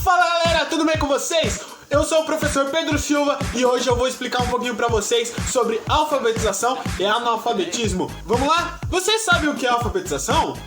Fala galera, tudo bem com vocês? Eu sou o professor Pedro Silva e hoje eu vou explicar um pouquinho pra vocês sobre alfabetização e analfabetismo. Vamos lá? Vocês sabem o que é alfabetização?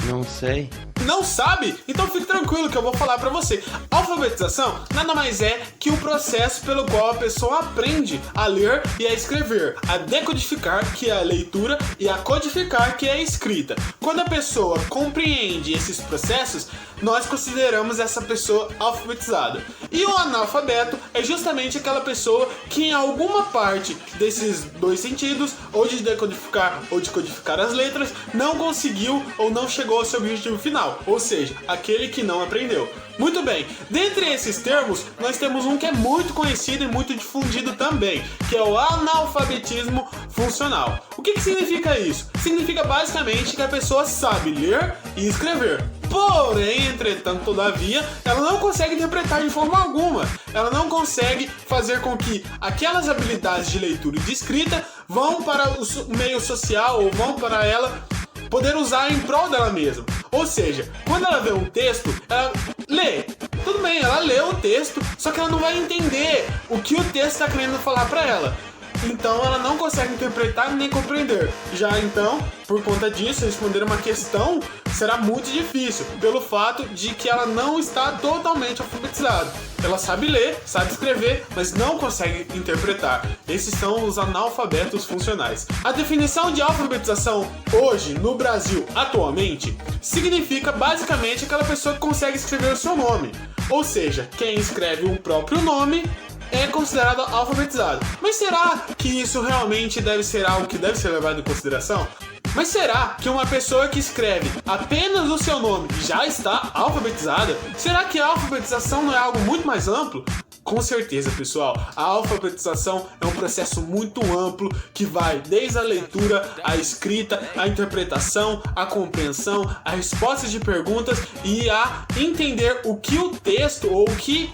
Não sei. Não sabe? Então fique tranquilo que eu vou falar pra você. Alfabetização nada mais é que o processo pelo qual a pessoa aprende a ler e a escrever, a decodificar, que é a leitura, e a codificar, que é a escrita. Quando a pessoa compreende esses processos, nós consideramos essa pessoa alfabetizada. E o analfabeto é justamente aquela pessoa que em alguma parte desses dois sentidos, ou de decodificar ou de codificar as letras, não conseguiu ou não chegou ao seu objetivo final. Ou seja, aquele que não aprendeu. Muito bem, dentre esses termos, nós temos um que é muito conhecido e muito difundido também, que é o analfabetismo funcional. O que significa isso? Significa basicamente que a pessoa sabe ler e escrever. Porém, entretanto, todavia, ela não consegue interpretar de forma alguma. Ela não consegue fazer com que aquelas habilidades de leitura e de escrita vão para o meio social ou vão para ela poder usar em prol dela mesma. Ou seja, quando ela vê um texto, ela lê. Tudo bem, ela lê o texto, só que ela não vai entender o que o texto está querendo falar para ela. Então ela não consegue interpretar nem compreender. Já então, por conta disso, responder uma questão será muito difícil, pelo fato de que ela não está totalmente alfabetizada. Ela sabe ler, sabe escrever, mas não consegue interpretar. Esses são os analfabetos funcionais. A definição de alfabetização hoje, no Brasil, atualmente, significa basicamente aquela pessoa que consegue escrever o seu nome. Ou seja, quem escreve o próprio nome é considerado alfabetizado. Mas será que isso realmente deve ser algo que deve ser levado em consideração? Mas será que uma pessoa que escreve apenas o seu nome já está alfabetizada? Será que a alfabetização não é algo muito mais amplo? Com certeza, pessoal, a alfabetização é um processo muito amplo que vai desde a leitura, a escrita, a interpretação, a compreensão, a resposta de perguntas e a entender o que o texto ou o que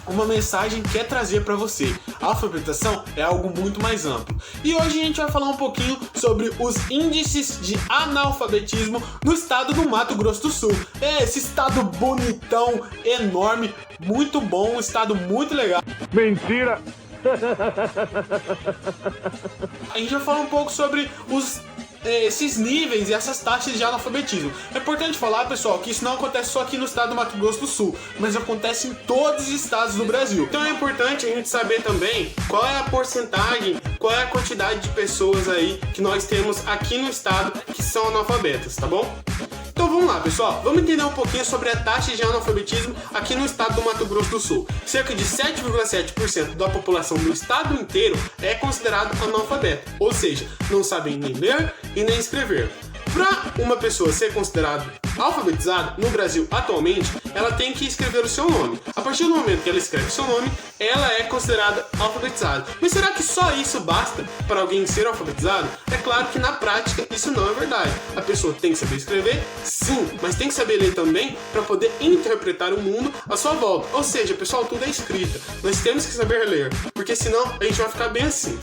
uma mensagem quer trazer para você. A alfabetização é algo muito mais amplo. E hoje a gente vai falar um pouquinho sobre os índices de analfabetismo no estado do Mato Grosso do Sul. É esse estado bonitão, enorme, muito bom, um estado muito legal. Mentira! A gente vai falar um pouco sobre esses níveis e essas taxas de analfabetismo. É importante falar, pessoal, que isso não acontece só aqui no estado do Mato Grosso do Sul, mas acontece em todos os estados do Brasil. Então é importante a gente saber também qual é a porcentagem, qual é a quantidade de pessoas aí que nós temos aqui no estado que são analfabetas, tá bom? Então vamos lá, pessoal, vamos entender um pouquinho sobre a taxa de analfabetismo aqui no estado do Mato Grosso do Sul. Cerca de 7,7% da população do estado inteiro é considerado analfabeto, ou seja, não sabem nem ler e nem escrever. Para uma pessoa ser considerada alfabetizada no Brasil atualmente, ela tem que escrever o seu nome. A partir do momento que ela escreve o seu nome, ela é considerada alfabetizada. Mas será que só isso basta para alguém ser alfabetizado? É claro que na prática isso não é verdade. A pessoa tem que saber escrever, sim, mas tem que saber ler também para poder interpretar o mundo à sua volta. Ou seja, pessoal, tudo é escrita. Nós temos que saber ler, porque senão a gente vai ficar bem assim.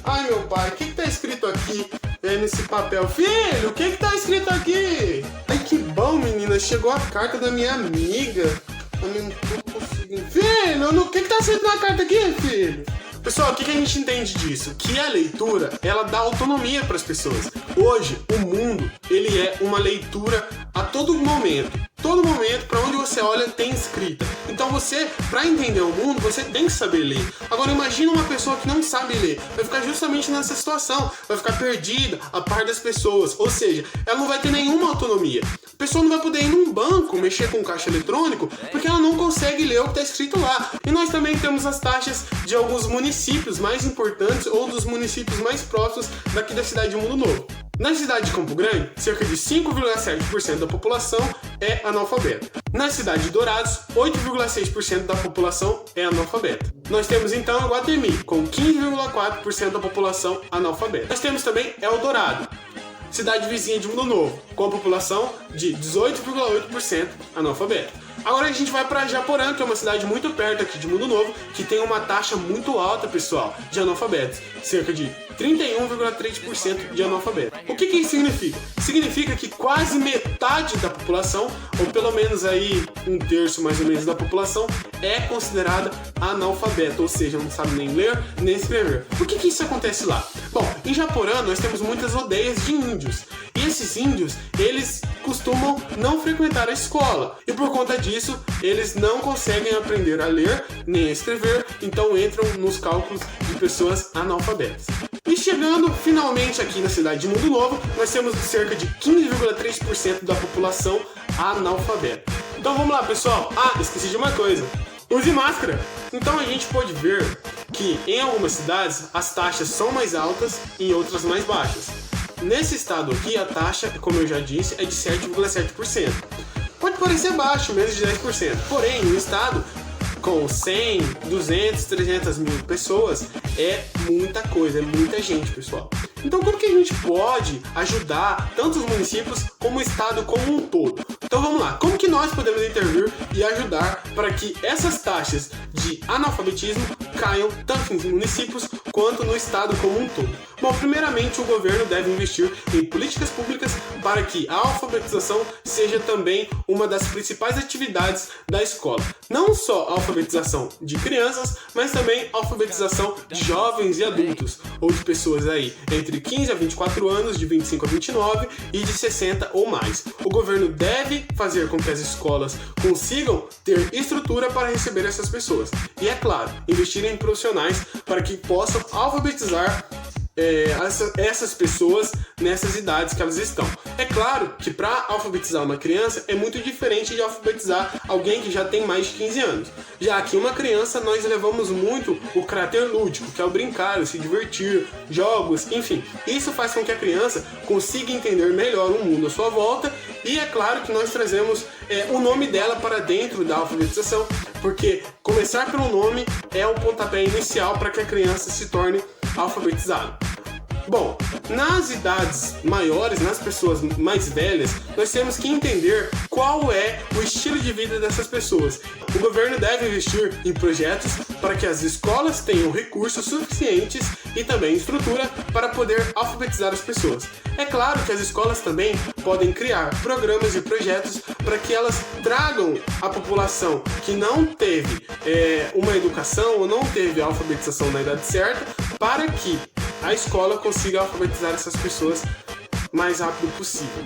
Ai, meu pai, o que está escrito aqui nesse papel? Filho, o que está escrito aqui? Ai, que bom, menina, chegou a carta da minha amiga. Eu não tô conseguindo. Filho, o que está escrito na carta aqui, filho? Pessoal, o que a gente entende disso? Que a leitura, ela dá autonomia para as pessoas. Hoje, o mundo, ele é uma leitura a todo momento. Todo momento, para onde você olha, tem escrita. Então você, para entender o mundo, você tem que saber ler. Agora imagina uma pessoa que não sabe ler. Vai ficar justamente nessa situação. Vai ficar perdida a par das pessoas. Ou seja, ela não vai ter nenhuma autonomia. A pessoa não vai poder ir num banco, mexer com o caixa eletrônico, porque ela não consegue ler o que está escrito lá. E nós também temos as taxas de alguns municípios mais importantes ou dos municípios mais próximos daqui da cidade de Mundo Novo. Na cidade de Campo Grande, cerca de 5,7% da população é analfabeta. Na cidade de Dourados, 8,6% da população é analfabeta. Nós temos então a Guatemi, com 15,4% da população analfabeta. Nós temos também Eldorado, cidade vizinha de Mundo Novo, com a população de 18,8% analfabeta. Agora a gente vai para Japorã, que é uma cidade muito perto aqui de Mundo Novo, que tem uma taxa muito alta, pessoal, de analfabetos, cerca de 31,3% de analfabetos. O que isso significa? Significa que quase metade da população, ou pelo menos aí um terço mais ou menos da população, é considerada analfabeta, ou seja, não sabe nem ler nem escrever. Por que isso acontece lá? Bom, em Japorã nós temos muitas aldeias de índios, e esses índios, eles costumam não frequentar a escola, e por conta disso, eles não conseguem aprender a ler nem a escrever, então entram nos cálculos de pessoas analfabetas. E chegando finalmente aqui na cidade de Mundo Novo, nós temos cerca de 15,3% da população analfabeta. Então vamos lá, pessoal. Esqueci de uma coisa. Use máscara. Então a gente pode ver que em algumas cidades as taxas são mais altas e em outras mais baixas. Nesse estado aqui a taxa, como eu já disse, é de 7,7%. Pode parecer baixo, menos de 10%. Porém, no estado com 100, 200, 300 mil pessoas, é muita coisa, é muita gente, pessoal. Então, como que a gente pode ajudar tanto os municípios como o estado como um todo? Então, vamos lá. Como que nós podemos intervir e ajudar para que essas taxas de analfabetismo caiam tanto nos municípios quanto no estado como um todo? Bom, primeiramente, o governo deve investir em políticas públicas para que a alfabetização seja também uma das principais atividades da escola. Não só a alfabetização de crianças, mas também a alfabetização de jovens e adultos, ou de pessoas aí entre 15 a 24 anos, de 25 a 29 e de 60 ou mais. O governo deve fazer com que as escolas consigam ter estrutura para receber essas pessoas. E é claro, investir em profissionais para que possam alfabetizar essas pessoas nessas idades que elas estão. É claro que para alfabetizar uma criança é muito diferente de alfabetizar alguém que já tem mais de 15 anos. Já que uma criança nós levamos muito o caráter lúdico, que é o brincar, o se divertir, jogos, enfim. Isso faz com que a criança consiga entender melhor o mundo à sua volta e é claro que nós trazemos o nome dela para dentro da alfabetização, porque começar pelo nome é o pontapé inicial para que a criança se torne alfabetizada. Bom, nas idades maiores, nas pessoas mais velhas, nós temos que entender qual é o estilo de vida dessas pessoas. O governo deve investir em projetos para que as escolas tenham recursos suficientes e também estrutura para poder alfabetizar as pessoas. É claro que as escolas também podem criar programas e projetos para que elas tragam a população que não teve uma educação ou não teve a alfabetização na idade certa, para que a escola consiga alfabetizar essas pessoas mais rápido possível.